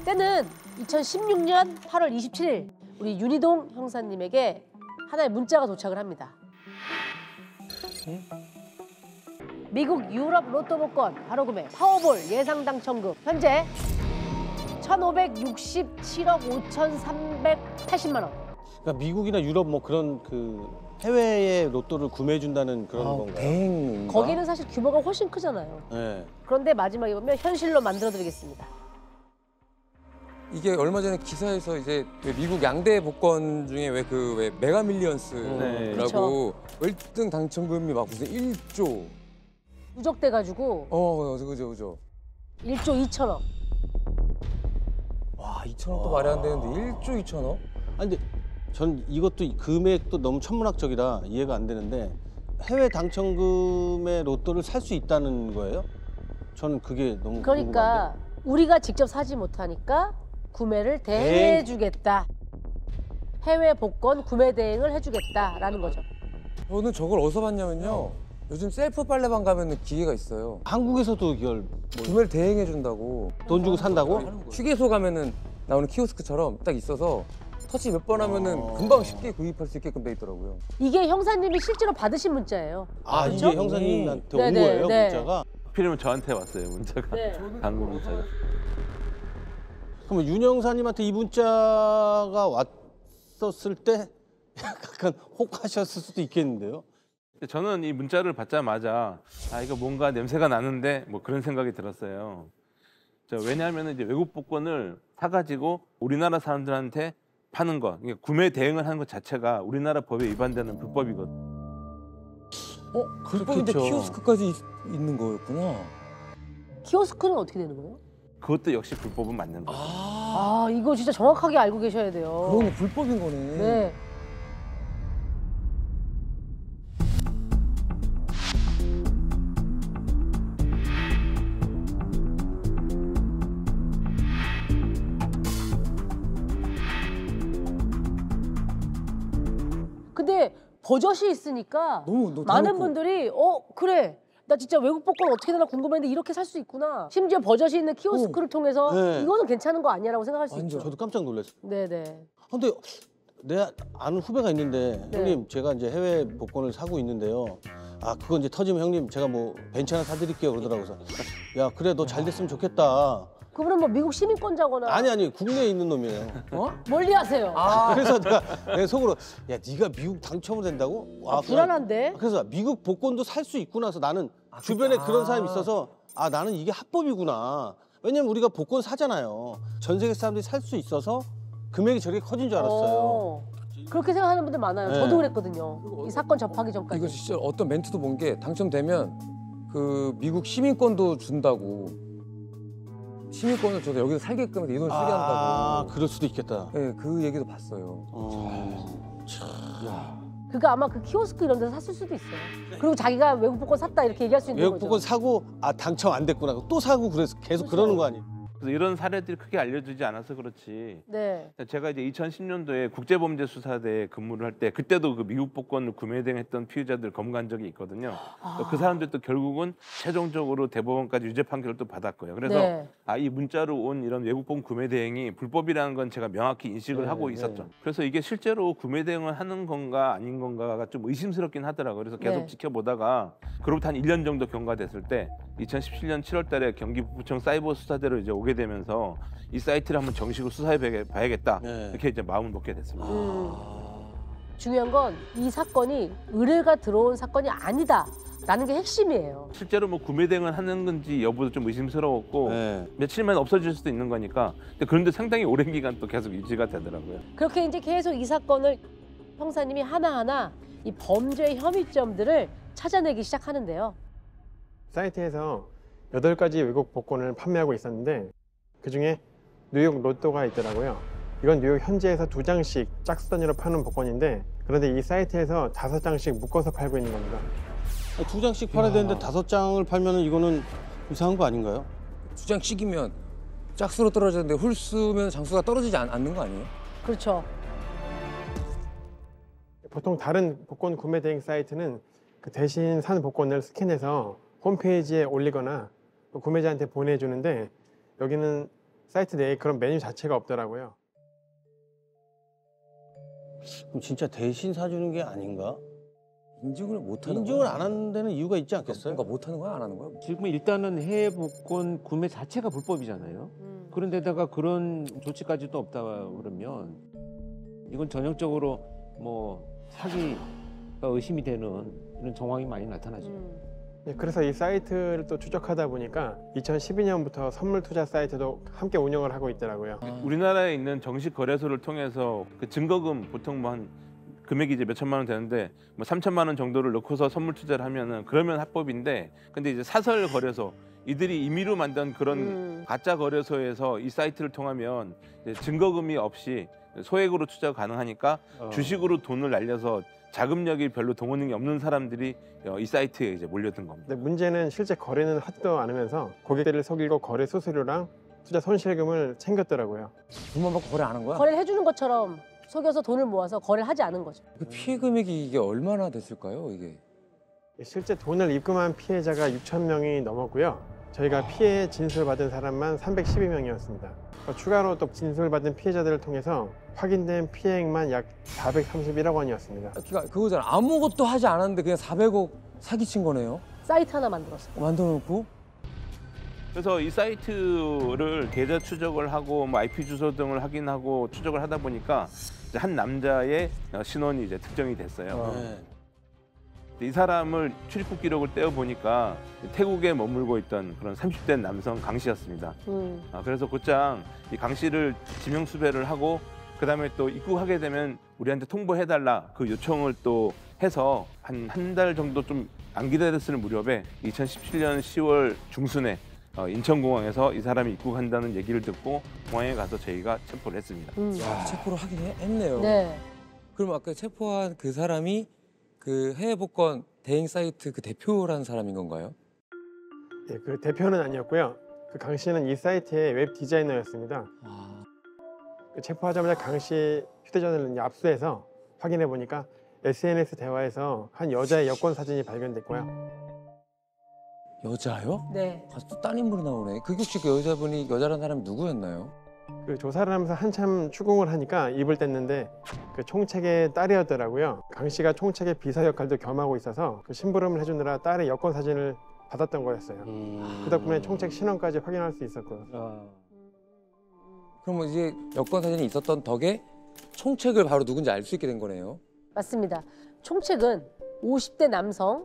때는 2016년 8월 27일 우리 윤희동 형사님에게 하나의 문자가 도착을 합니다. 미국 유럽 로또 복권 바로 구매 파워볼 예상 당첨금 현재 1,567억 5,380만 원. 그러니까 미국이나 유럽 뭐 그런 그 해외에 로또를 구매해 준다는 그런 건가요? 대행인가? 거기는 사실 규모가 훨씬 크잖아요. 네. 그런데 마지막에 보면 현실로 만들어드리겠습니다. 이게 얼마 전에 기사에서 이제 미국 양대 복권 중에 왜 메가 밀리언스라고 그쵸. 월등 당첨금이 막 무슨 1조. 누적돼가지고 그죠. 1조 2천억. 와, 2천억도 말이 안 되는데 1조 2천억? 아니 근데 전 이것도 금액도 너무 천문학적이라 이해가 안 되는데 해외 당첨금의 로또를 살 수 있다는 거예요? 저는 그게 너무 그러니까 궁금한데. 우리가 직접 사지 못하니까 구매를 대행해주겠다. 해외 복권 구매 대행을 해주겠다라는 거죠. 저는 저걸 어디서 봤냐면요. 요즘 셀프 빨래방 가면 기계가 있어요. 한국에서도 이걸 구매를 대행해 준다고. 돈 주고 산다고? 휴게소 가면은 나오는 키오스크처럼 딱 있어서 터치 몇 번 하면은 금방 쉽게 구입할 수 있게끔 돼 있더라고요. 이게 형사님이 실제로 받으신 문자예요. 아, 그렇죠? 이게 형사님한테 온 네네, 거예요, 네. 문자가? 하필이면 저한테 왔어요, 문자가. 네. 당구 문자가. 그러면 윤 형사님한테 이 문자가 왔었을 때 약간 혹하셨을 수도 있겠는데요? 저는 이 문자를 받자마자 이거 뭔가 냄새가 나는데 뭐 그런 생각이 들었어요. 왜냐하면 이제 외국 복권을 사가지고 우리나라 사람들한테 파는 거, 그러니까 구매 대행을 하는 것 자체가 우리나라 법에 위반되는 불법이거든. 불법인데 그렇겠죠. 키오스크까지 있는 거였구나. 키오스크는 어떻게 되는 거예요? 그것도 역시 불법은 맞는 거죠. 아 이거 진짜 정확하게 알고 계셔야 돼요. 그러네, 불법인 거네. 네. 근데 버젓이 있으니까 너무 많은 대놓고. 분들이 그래 나 진짜 외국 복권 어떻게 되나 궁금했는데 이렇게 살 수 있구나. 심지어 버젓이 있는 키오스크를 통해서 네. 이거는 괜찮은 거 아니야라고 생각할 수 완전. 있죠. 저도 깜짝 놀랐어요. 네네. 근데 내 아는 후배가 있는데 네. 형님 제가 이제 해외 복권을 사고 있는데요. 아 그거 이제 터지면 형님 제가 뭐 벤츠 하나 사드릴게요 그러더라고요. 그래서 야 그래 너 잘 됐으면 좋겠다. 그분은 뭐 미국 시민권자거나 아니 국내에 있는 놈이에요. 멀리 하세요. 그래서 내가 속으로 야 네가 미국 당첨을 된다고? 불안한데? 그래서 미국 복권도 살 수 있구나 해서 나는 주변에 그런 사람이 있어서 나는 이게 합법이구나. 왜냐면 우리가 복권 사잖아요. 전 세계 사람들이 살 수 있어서 금액이 저렇게 커진 줄 알았어요. 그렇게 생각하는 분들 많아요. 네. 저도 그랬거든요. 이 사건 접하기 전까지. 이거 진짜 어떤 멘트도 본 게 당첨되면 그 미국 시민권도 준다고. 시민권을 줘서 여기서 살게끔 해서 이 돈을 쓰게 한다고. 그럴 수도 있겠다. 네, 그 얘기도 봤어요. 그러니까 아마 그 키오스크 이런 데서 샀을 수도 있어요. 그리고 자기가 외국 복권 샀다 이렇게 얘기할 수 있는 외국 거죠. 복권 사고 당첨 안 됐구나. 또 사고 그래서 계속 그러는 거 아니에요? 그래서 이런 사례들이 크게 알려지지 않아서 그렇지. 네. 제가 이제 2010년도에 국제범죄수사대에 근무를 할 때 그때도 그 미국 복권을 구매 대행했던 피의자들 검거한 적이 있거든요. 그 사람들도 결국은 최종적으로 대법원까지 유죄 판결을 또 받았고요. 그래서 네. 이 문자로 온 이런 외국 복권 구매 대행이 불법이라는 건 제가 명확히 인식을 하고 있었죠. 그래서 이게 실제로 구매 대행을 하는 건가 아닌 건가가 좀 의심스럽긴 하더라고요. 그래서 계속 네. 지켜보다가 그로부터 한 1년 정도 경과됐을 때 2017년 7월 달에 경기부청 사이버 수사대로 이제 오게 되면서 이 사이트를 한번 정식으로 수사해 봐야겠다. 네. 이렇게 이제 마음을 먹게 됐습니다. 중요한 건 이 사건이 의뢰가 들어온 사건이 아니다라는 게 핵심이에요. 실제로 뭐 구매 대행을 하는 건지 여부도 좀 의심스러웠고 네. 며칠만 없어질 수도 있는 거니까. 근데 그런데 상당히 오랜 기간 또 계속 유지가 되더라고요. 그렇게 이제 계속 이 사건을 형사님이 하나하나 이 범죄 혐의점들을 찾아내기 시작하는데요. 사이트에서 8가지 외국 복권을 판매하고 있었는데 그중에 뉴욕 로또가 있더라고요. 이건 뉴욕 현지에서 2장씩 짝수 단위로 파는 복권인데 그런데 이 사이트에서 5장씩 묶어서 팔고 있는 겁니다. 2장씩 팔아야 되는데 5장을 팔면 이거는 이상한 거 아닌가요? 2장씩이면 짝수로 떨어졌는데 홀수면 장수가 떨어지지 않는 거 아니에요? 그렇죠. 보통 다른 복권 구매 대행 사이트는 그 대신 산 복권을 스캔해서 홈페이지에 올리거나 구매자한테 보내주는데 여기는 사이트 내에 그런 메뉴 자체가 없더라고요. 그럼 진짜 대신 사주는 게 아닌가? 인증을 못하는 인증을 안 하는 데는 이유가 있지 않겠어요? 그러니까 못하는 거야 안 하는 거야? 지금 일단은 해외 복권 구매 자체가 불법이잖아요. 그런데다가 그런 조치까지도 없다 그러면 이건 전형적으로 뭐 사기가 의심이 되는 이런 정황이 많이 나타나죠. 네, 그래서 이 사이트를 또 추적하다 보니까 2012년부터 선물 투자 사이트도 함께 운영을 하고 있더라고요. 우리나라에 있는 정식 거래소를 통해서 그 증거금 보통 뭐 한 금액이 이제 몇 천만 원 되는데 뭐 3천만 원 정도를 넣고서 선물 투자를 하면은 그러면 합법인데, 근데 이제 사설 거래소 이들이 임의로 만든 그런 가짜 거래소에서 이 사이트를 통하면 이제 증거금이 없이 소액으로 투자가 가능하니까 주식으로 돈을 날려서 자금력이 별로 동원력이 없는 사람들이 이 사이트에 이제 몰려든 겁니다. 근데 문제는 실제 거래는 하지도 않으면서 고객들을 속이고 거래 수수료랑 투자 손실금을 챙겼더라고요. 돈만 받고 거래 안 한 거야? 거래를 해주는 것처럼 속여서 돈을 모아서 거래를 하지 않은 거죠. 그 피해 금액이 이게 얼마나 됐을까요 이게? 실제 돈을 입금한 피해자가 6천 명이 넘었고요. 저희가 피해 진술받은 사람만 312명이었습니다. 추가로 또 진술받은 피해자들을 통해서 확인된 피해액만 약 431억 원이었습니다. 그러니까 그거잖아. 아무것도 하지 않았는데 그냥 400억 사기친 거네요. 사이트 하나 만들었어. 만들어놓고. 그래서 이 사이트를 계좌 추적을 하고 뭐 IP 주소 등을 확인하고 추적을 하다 보니까 이제 한 남자의 신원이 이제 특정이 됐어요. 이 사람을 출입국 기록을 떼어 보니까 태국에 머물고 있던 그런 30대 남성 강 씨였습니다. 그래서 곧장 이 강 씨를 지명 수배를 하고 그다음에 또 입국하게 되면 우리한테 통보해달라 그 요청을 또 해서 한 달 정도 좀 안 기다렸을 무렵에 2017년 10월 중순에 인천공항에서 이 사람이 입국한다는 얘기를 듣고 공항에 가서 저희가 체포를 했습니다. 야, 체포를 하긴 했네요. 네. 그럼 아까 체포한 그 사람이 그 해외 복권 대행 사이트 그 대표라는 사람인 건가요? 예, 그 대표는 아니었고요. 그 강 씨는 이 사이트의 웹 디자이너였습니다. 그 체포하자마자 강 씨 휴대전화를 이제 압수해서 확인해 보니까 SNS 대화에서 한 여자의 여권 사진이 발견됐고요. 여자요? 네. 아, 또 딴 인물이 나오네. 그게 혹시 그 여자분이 여자라는 사람이 누구였나요? 그 조사를 하면서 한참 추궁을 하니까 입을 뗐는데 그 총책의 딸이었더라고요. 강 씨가 총책의 비서 역할도 겸하고 있어서 그 심부름을 해주느라 딸의 여권 사진을 받았던 거였어요. 그 덕분에 총책 신원까지 확인할 수 있었고요. 그럼 이제 여권 사진이 있었던 덕에 총책을 바로 누군지 알 수 있게 된 거네요. 맞습니다. 총책은 50대 남성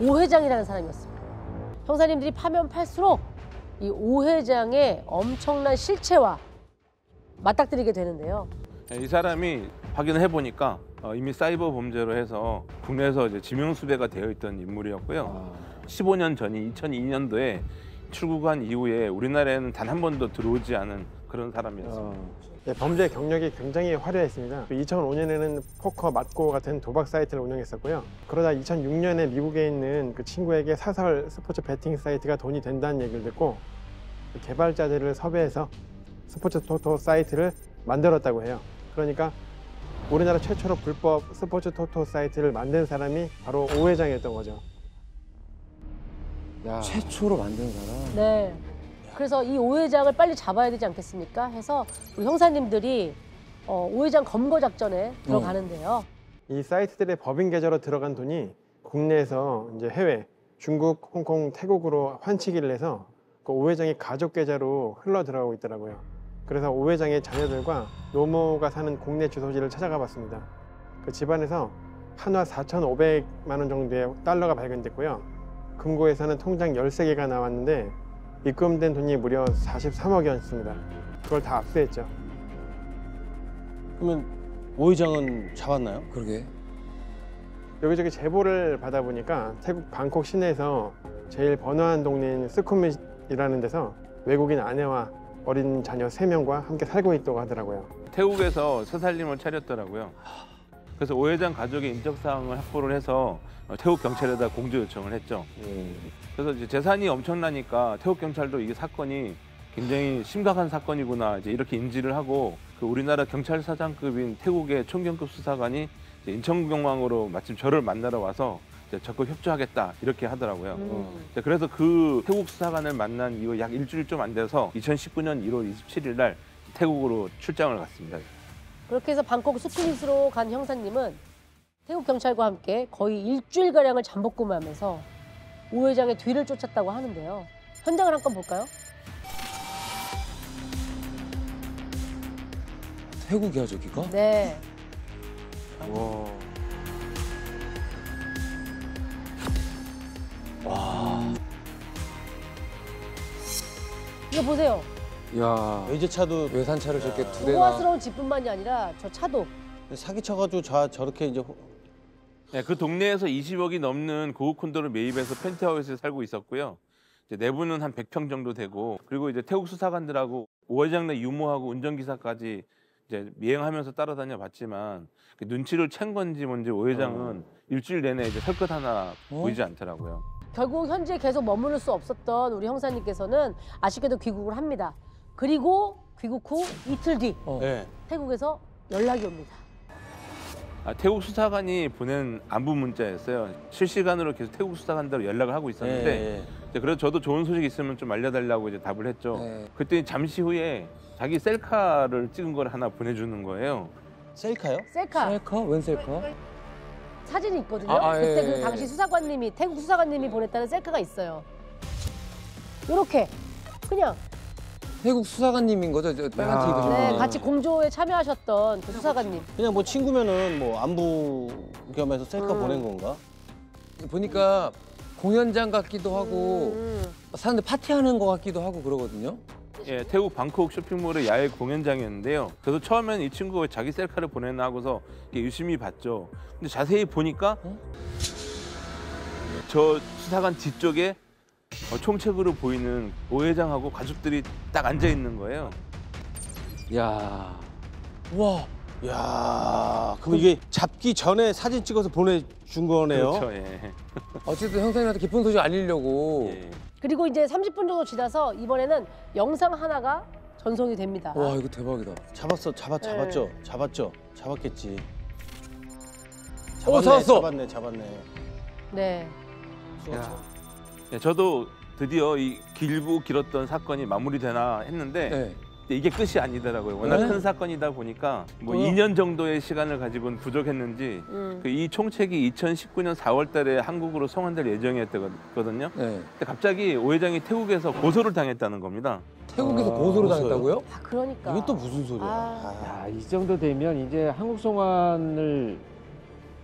오 회장이라는 사람이었습니다. 형사님들이 파면 팔수록 이 오 회장의 엄청난 실체와 맞닥뜨리게 되는데요. 이 사람이 확인을 해보니까 이미 사이버 범죄로 해서 국내에서 이제 지명수배가 되어 있던 인물이었고요. 15년 전인 2002년도에 출국한 이후에 우리나라에는 단 한 번도 들어오지 않은 그런 사람이었습니다. 네, 범죄 경력이 굉장히 화려했습니다. 2005년에는 포커, 맞고 같은 도박 사이트를 운영했었고요. 그러다 2006년에 미국에 있는 그 친구에게 사설 스포츠 베팅 사이트가 돈이 된다는 얘기를 듣고 그 개발자들을 섭외해서 스포츠 토토 사이트를 만들었다고 해요. 그러니까 우리나라 최초로 불법 스포츠 토토 사이트를 만든 사람이 바로 오 회장이었던 거죠. 최초로 만든 사람. 네. 그래서 이 오 회장을 빨리 잡아야 되지 않겠습니까? 해서 우리 형사님들이 오 회장 검거 작전에 들어가는데요. 이 사이트들의 법인 계좌로 들어간 돈이 국내에서 이제 해외, 중국, 홍콩, 태국으로 환치기를 해서 그 오 회장의 가족 계좌로 흘러 들어가고 있더라고요. 그래서 오 회장의 자녀들과 노모가 사는 국내 주소지를 찾아가 봤습니다. 그 집안에서 한화 4,500만 원 정도의 달러가 발견됐고요. 금고에서는 통장 13개가 나왔는데 입금된 돈이 무려 43억이었습니다. 그걸 다 압수했죠. 그러면 오 회장은 잡았나요? 그러게. 여기저기 제보를 받아보니까 태국 방콕 시내에서 제일 번화한 동네인 스쿠밋이라는 데서 외국인 아내와 어린 자녀 3명과 함께 살고 있다고 하더라고요. 태국에서 새살림을 차렸더라고요. 그래서 오 회장 가족의 인적사항을 확보를 해서 태국 경찰에다 공조 요청을 했죠. 그래서 이제 재산이 엄청나니까 태국 경찰도 이게 사건이 굉장히 심각한 사건이구나 이제 이렇게 인지를 하고 그 우리나라 경찰서장급인 태국의 총경급 수사관이 이제 인천공항으로 마침 저를 만나러 와서 이제 적극 협조하겠다 이렇게 하더라고요. 그래서 그 태국 수사관을 만난 이후 약 일주일 좀 안 돼서 2019년 1월 27일 날 태국으로 출장을 갔습니다. 그렇게 해서 방콕 수크릿으로 간 형사님은 태국 경찰과 함께 거의 일주일가량을 잠복근무하면서 오 회장의 뒤를 쫓았다고 하는데요. 현장을 한번 볼까요? 태국이야 저기가? 네. 와. 이거 보세요. 야. 외제차도 외산차를 저렇게 두 대나. 우아스러운 집뿐만이 아니라 저 차도 사기쳐가지고 저렇게 이제 네, 그 동네에서 20억이 넘는 고급 콘도를 매입해서 펜트하우스에 살고 있었고요. 이제 내부는 한 100평 정도 되고, 그리고 이제 태국 수사관들하고 오 회장 내 유모하고 운전기사까지 이제 미행하면서 따라다녀 봤지만 그 눈치를 챈 건지 뭔지 오 회장은 일주일 내내 이제 설 것 하나 보이지 않더라고요. 결국 현지에 계속 머무를 수 없었던 우리 형사님께서는 아쉽게도 귀국을 합니다. 그리고 귀국 후 이틀 뒤 네. 태국에서 연락이 옵니다. 태국 수사관이 보낸 안부 문자였어요. 실시간으로 계속 태국 수사관들하고 연락을 하고 있었는데 이제 그래서 저도 좋은 소식 있으면 좀 알려달라고 이제 답을 했죠. 네. 그때 잠시 후에 자기 셀카를 찍은 걸 하나 보내주는 거예요. 셀카요? 셀카 셀카? 웬 셀카? 사진이 있거든요. 아, 그때 예, 그 예. 당시 수사관님이 태국 수사관님이 보냈다는 셀카가 있어요. 이렇게 그냥 태국 수사관님인 거죠? 저 빨간 티 입으신 네, 분이. 같이 공조에 참여하셨던 그 수사관님. 그냥 뭐 친구면은 뭐 안부 겸해서 셀카 보낸 건가? 보니까 공연장 같기도 하고 사람들 파티하는 것 같기도 하고 그러거든요. 예, 태국 방콕 쇼핑몰의 야외 공연장이었는데요. 그래서 처음에는 이 친구가 자기 셀카를 보내나 하고서 이렇게 유심히 봤죠. 근데 자세히 보니까 저 수사관 뒤쪽에 총책으로 보이는 오 회장하고 가족들이 딱 앉아 있는 거예요. 야. 와. 야, 그럼 이게 잡기 전에 사진 찍어서 보내준 거네요. 그렇죠. 예. 어쨌든 형사님한테 기쁜 소식 알리려고. 예. 그리고 이제 30분 정도 지나서 이번에는 영상 하나가 전송이 됩니다. 와 이거 대박이다. 잡았겠지. 잡았어. 잡았네. 네. 예, 저도 드디어 이 길었던 사건이 마무리되나 했는데 네. 근데 이게 끝이 아니더라고요. 워낙 네? 큰 사건이다 보니까 뭐 2년 정도의 시간을 가지고는 부족했는지 이 총책이 2019년 4월 달에 한국으로 송환될 예정이었거든요. 네. 근데 갑자기 오 회장이 태국에서 고소를 당했다는 겁니다. 태국에서 고소를 고소요? 당했다고요? 아 그러니까. 이게 또 무슨 소리야? 아. 야, 이 정도 되면 이제 한국 송환을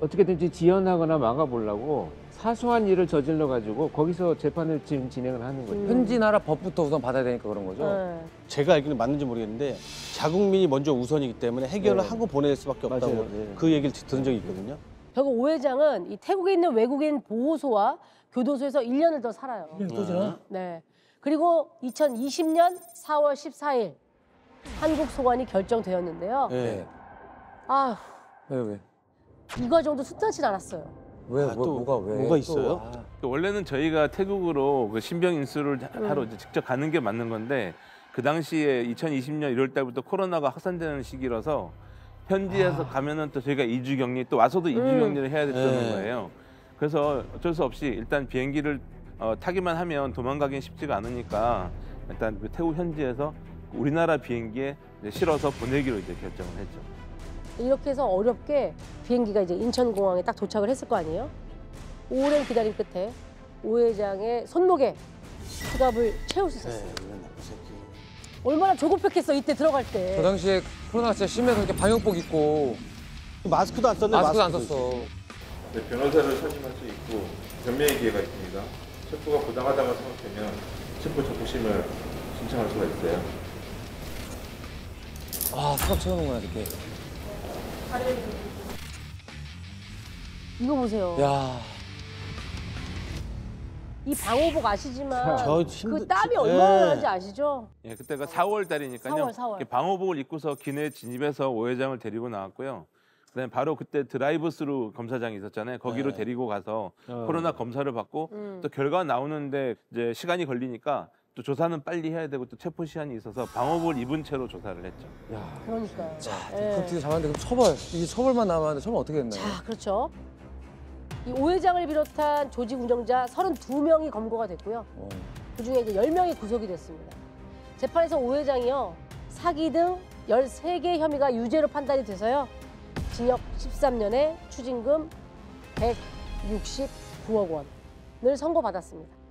어떻게든지 지연하거나 막아보려고 사소한 일을 저질러 가지고 거기서 재판을 지금 진행을 하는 거죠. 현지 나라 법부터 우선 받아야 되니까 그런 거죠. 네. 제가 알기로는 맞는지 모르겠는데 자국민이 먼저 우선이기 때문에 해결을 네. 하고 보낼 수밖에 없다고 맞아요. 네. 그 얘기를 들은 적이 있거든요. 결국 오 회장은 이 태국에 있는 외국인 보호소와 교도소에서 1년을 더 살아요. 또 지나? 네. 그리고 2020년 4월 14일 한국 소환이 결정되었는데요. 네. 아, 왜? 이 과정도 순탄치 않았어요. 왜? 아, 또 왜? 뭐가 있어요? 또, 원래는 저희가 태국으로 그 신병 인수를 하러 이제 직접 가는 게 맞는 건데 그 당시에 2020년 1월 달부터 코로나가 확산되는 시기라서 현지에서 가면은 또 저희가 2주 격리 또 와서도 2주 격리를 해야 됐다는 네. 거예요. 그래서 어쩔 수 없이 일단 비행기를 타기만 하면 도망가긴 쉽지가 않으니까 일단 그 태국 현지에서 우리나라 비행기에 이제 실어서 보내기로 이제 결정을 했죠. 이렇게 해서 어렵게 비행기가 이제 인천공항에 딱 도착을 했을 거 아니에요? 오랜 기다림 끝에 오 회장의 손목에 지갑을 채울 수 있었어요. 이런 나쁜 새끼. 얼마나 조급했겠어 이때 들어갈 저 때. 당시에 코로나 진짜 심해서 이렇게 방역복 입고 마스크도 안 썼네. 마스크도 안 썼어. 네, 변호사를 선임할 수 있고 변명의 기회가 있습니다. 체포가 부당하다고 생각되면 체포 적부심을 신청할 수가 있어요. 아 수갑 채워놓은구나 이렇게. 이거 보세요. 야. 이 방호복 아시지만 저 그 땀이 얼마나 예. 나는지 아시죠? 예, 그때가 4월 달이니까요. 4월. 방호복을 입고서 기내 진입해서 오 회장을 데리고 나왔고요. 그다음에 바로 그때 드라이브스루 검사장이 있었잖아요. 거기로 네. 데리고 가서 코로나 검사를 받고 또 결과 나오는데 이제 시간이 걸리니까 또 조사는 빨리 해야 되고 또 체포 시한이 있어서 방호복을 입은 채로 조사를 했죠. 그러니까요. 자, 예. 디컨트 잡았는데 그럼 처벌. 이게 처벌만 남았는데 처벌 어떻게 했나요? 자, 그렇죠. 이 오 회장을 비롯한 조직 운영자 32명이 검거가 됐고요. 그중에 이제 10명이 구속이 됐습니다. 재판에서 오 회장이요. 사기 등 13개 혐의가 유죄로 판단이 돼서요. 징역 13년에 추징금 169억 원을 선고받았습니다.